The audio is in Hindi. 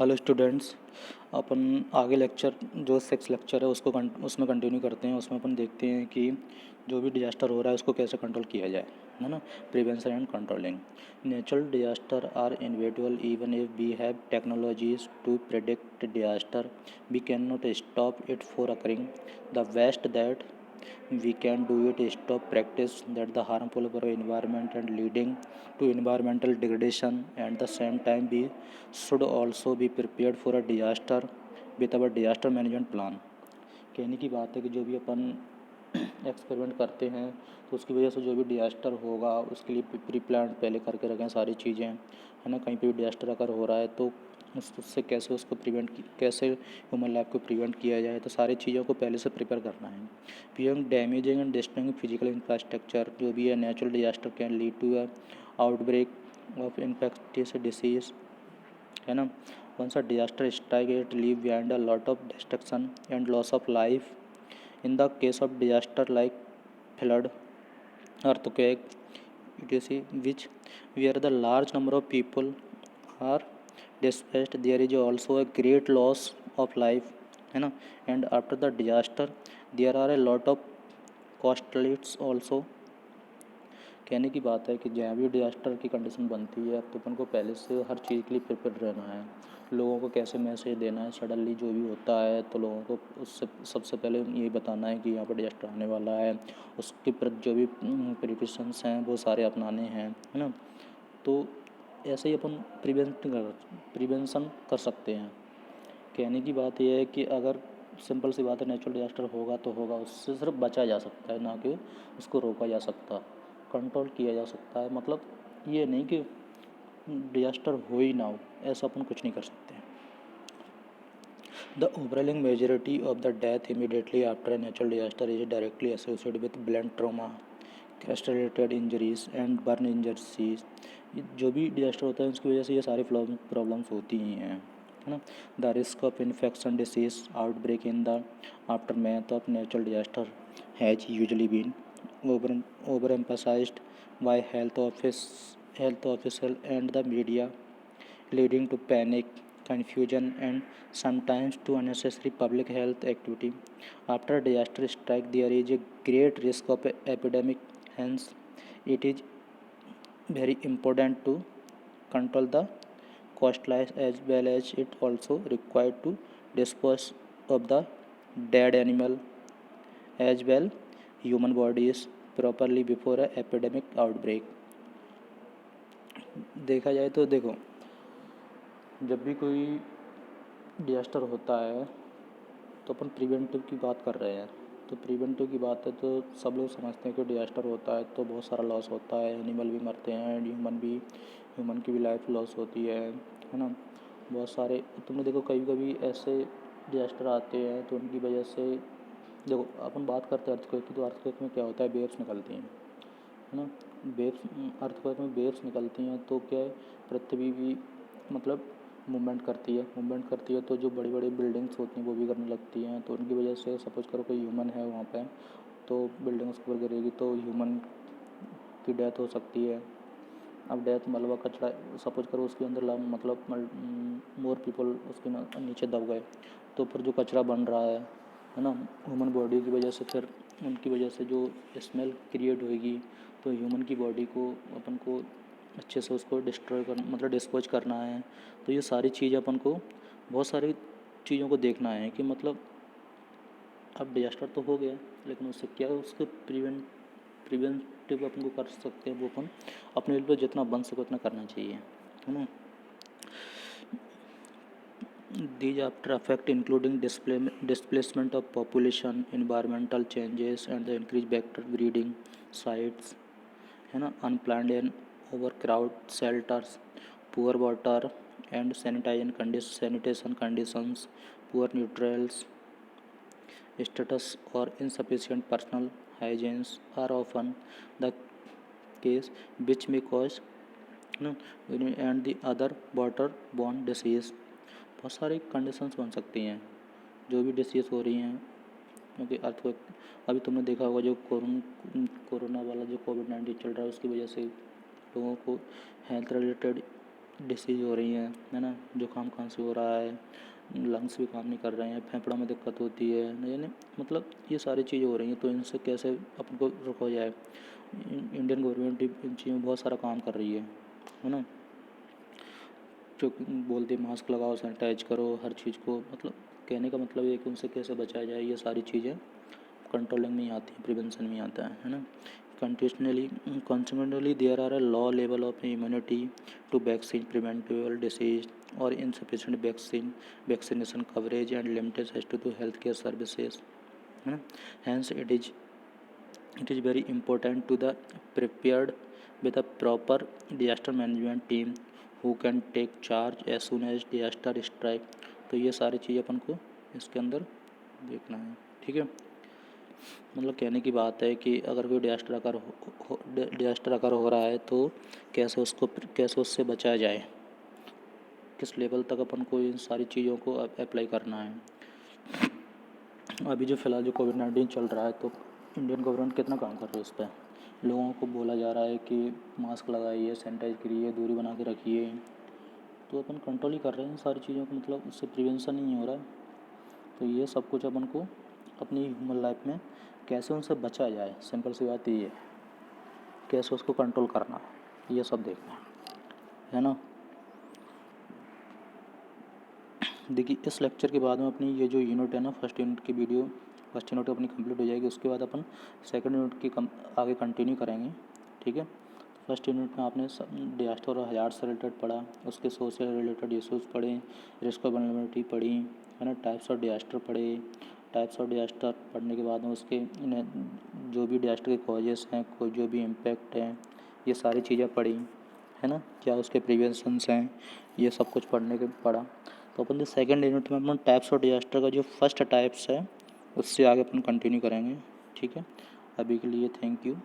Hello students. अपन आगे लेक्चर जो सिक्स लेक्चर है उसमें कंटिन्यू करते हैं। उसमें अपन देखते हैं कि जो भी डिजास्टर हो रहा है उसको कैसे कंट्रोल किया जाए, है ना। Prevention and controlling natural disaster are inevitable even if we have technologies to predict disaster we can not stop it for occurring the best that we can do it stop practice that the harmful for our environment and leading to environmental degradation. At the same time we should also be prepared for a disaster with our disaster management plan. कहने की बात है कि जो भी अपन एक्सपेरिमेंट करते हैं तो उसकी वजह से जो भी डिजास्टर होगा उसके लिए प्री प्लान पहले करके रखें सारी चीज़ें, है ना। कहीं पे भी डिजास्टर अगर हो रहा है तो उससे कैसे उसको कैसे ह्यूमन लाइफ को प्रिवेंट किया जाए, तो सारी चीज़ों को पहले से प्रिपेयर करना है। Beyond damaging and destroying physical infrastructure जो भी है natural disaster can lead to a outbreak of infectious disease, है ना। once a disaster strike it leave behind a lot of destruction and loss of life. In the case of disaster like flood, earthquake, etc., which where the large number of people are displaced, there is also a great loss of life, है ना। and after the disaster there are a lot of costlies also. कहने की बात है कि जहाँ भी डिजास्टर की कंडीशन बनती है तो अपन को पहले से हर चीज़ के लिए प्रिपेयर रहना है। लोगों को कैसे मैसेज देना है, सडनली जो भी होता है तो लोगों को उससे सबसे पहले यही बताना है कि यहाँ पर डिजास्टर आने वाला है, उसके प्रति जो भी प्रिकॉशंस हैं वो सारे अपनाने हैं, है ना। तो ऐसे ही अपन प्रिवेंशन कर सकते हैं। कहने की बात यह है कि अगर सिंपल सी बात है नेचुरल डिजास्टर होगा तो होगा, उससे सिर्फ बचा जा सकता है, ना कि उसको रोका जा सकता, कंट्रोल किया जा सकता है। मतलब ये नहीं कि डिजास्टर हो ही ना हो, ऐसा अपन कुछ नहीं कर सकते। The overwhelming majority of the death immediately after a natural disaster is directly associated with brain trauma, cast related injuries and burn injuries. जो भी डिजास्टर होता है उसकी वजह से ये सारी प्रॉब्लम्स होती ही हैं, है ना। The risk of infection disease outbreak in the aftermath of natural disaster has usually been overemphasized by health officials and the media, leading to panic, confusion, and sometimes to unnecessary public health activity. After disaster strike, there is a great risk of epidemic. Hence, it is very important to control the coastlines as well as it also required to dispose of the dead animal as well human bodies properly before a epidemic outbreak. देखा जाए तो देखो, जब भी कोई डिजास्टर होता है तो अपन प्रिवेंटिव की बात कर रहे हैं। तो प्रिवेंटिव की बात है तो सब लोग समझते हैं कि डिजास्टर होता है तो बहुत सारा लॉस होता है, एनिमल भी मरते हैं एंड ह्यूमन की भी लाइफ लॉस होती है ना। बहुत सारे तुमने देखो कभी कभी ऐसे डिजास्टर आते हैं तो उनकी वजह से देखो अपन बात करते हैं अर्थक्वेक की, तो अर्थक्वेक में क्या होता है, वेव्स निकलती हैं, है ना। वेव्स अर्थक्वेक में वेव्स निकलती हैं तो क्या है, पृथ्वी भी मतलब मूवमेंट करती है तो जो बड़ी बड़ी बिल्डिंग्स होती हैं वो भी करने लगती हैं। तो उनकी वजह से सपोज करो कोई ह्यूमन है वहाँ पे तो बिल्डिंग्स ऊपर गिरेगी तो ह्यूमन की डेथ हो सकती है। अब डेथ मलबा कचरा सपोज करो उसके अंदर मतलब मोर पीपल उसके नीचे दब गए तो फिर जो कचरा बन रहा है ना, ह्यूमन बॉडी की वजह से, फिर उनकी वजह से जो स्मेल क्रिएट होगी तो ह्यूमन की बॉडी को अपन को अच्छे से उसको डिस्पोज करना है। तो ये सारी चीज़ अपन को बहुत सारी चीज़ों को देखना है कि मतलब अब डिजास्टर तो हो गया लेकिन उससे क्या उसके प्रिवेंटिव अपन को कर सकते हैं, वो अपन अपने लिए जितना बन सके उतना करना चाहिए, है ना। These after effect including displacement of population, environmental changes and the increased vector breeding sites, है ना, unplanned and overcrowded shelters, poor water and sanitation conditions, poor nutrients status or insufficient personal hygiene are often the case which may cause and the other water-borne disease. बहुत सारी कंडीशंस बन सकती हैं जो भी डिसीज़ हो रही हैं, क्योंकि अर्थक्वेक अभी तुमने देखा होगा जो कोरोना वाला जो कोविड-19 चल रहा है उसकी वजह से लोगों को हेल्थ रिलेटेड डिसीज़ हो रही हैं, है ना, जुकाम खांसी हो रहा है, लंग्स भी काम नहीं कर रहे हैं, फेफड़ों में दिक्कत होती है, यानी मतलब ये सारी चीज़ें हो रही हैं, तो इनसे कैसे अपन को रोका जाए। इंडियन गवर्नमेंट इन चीज़ों में बहुत सारा काम कर रही है ना। जो बोलते हैं मास्क लगाओ, सैनिटाइज करो, हर चीज़ को मतलब कहने का मतलब ये है कि उनसे कैसे बचाया जाए, ये सारी चीज़ें कंट्रोलिंग में ही आती हैं, प्रिवेंशन में ही आता है ना। Consequently, there are a low level of immunity to vaccine, preventable disease, or insufficient vaccination coverage, and limited access to healthcare services. है ना। Hence, it is very important to the prepared with a proper disaster management team who can take charge as soon as disaster strike. तो ये सारी चीज़ अपन को इसके अंदर देखना है, ठीक है। मतलब कहने की बात है कि अगर कोई डिजास्टर अगर हो रहा है तो कैसे उससे बचाया जाए, किस लेवल तक अपन को इन सारी चीज़ों को अप्लाई करना है। अभी जो फ़िलहाल जो कोविड-19 चल रहा है तो इंडियन गवर्नमेंट कितना काम कर रही है उस पर। लोगों को बोला जा रहा है कि मास्क लगाइए, सैनिटाइज करिए, दूरी बना के रखिए, तो अपन कंट्रोल ही कर रहे हैं सारी चीज़ों को, मतलब उससे प्रिवेंशन ही नहीं हो रहा है। तो ये सब कुछ अपन को अपनी ह्यूमन लाइफ में कैसे उनसे बचा जाए, सिंपल सी बात ये है, कैसे उसको कंट्रोल करना, ये सब देखना है ना। देखिए इस लेक्चर के बाद में अपनी ये जो यूनिट है ना, फर्स्ट यूनिट अपनी कंप्लीट हो जाएगी। उसके बाद अपन सेकंड यूनिट की आगे कंटिन्यू करेंगे, ठीक है। फर्स्ट यूनिट में आपने डिजास्टर और हज़ार्ड से रिलेटेड पढ़ा, उसके सोशल रिलेटेड इशूज़ पढ़े, रिस्क और वल्नरेबिलिटी पढ़ी, है ना, टाइप्स ऑफ डिजास्टर पढ़े। टाइप्स ऑफ डिजास्टर पढ़ने के बाद में उसके जो भी डिजास्टर के कॉजेस हैं, कोई जो भी इम्पैक्ट हैं, ये सारी चीज़ें पढ़ी, है ना, क्या उसके प्रिवेंशंस हैं, ये सब कुछ पढ़ा। तो अपन जो सेकंड यूनिट में अपन टाइप्स ऑफ डिजास्टर का जो फर्स्ट टाइप्स है उससे आगे अपन कंटिन्यू करेंगे, ठीक है। अभी के लिए थैंक यू।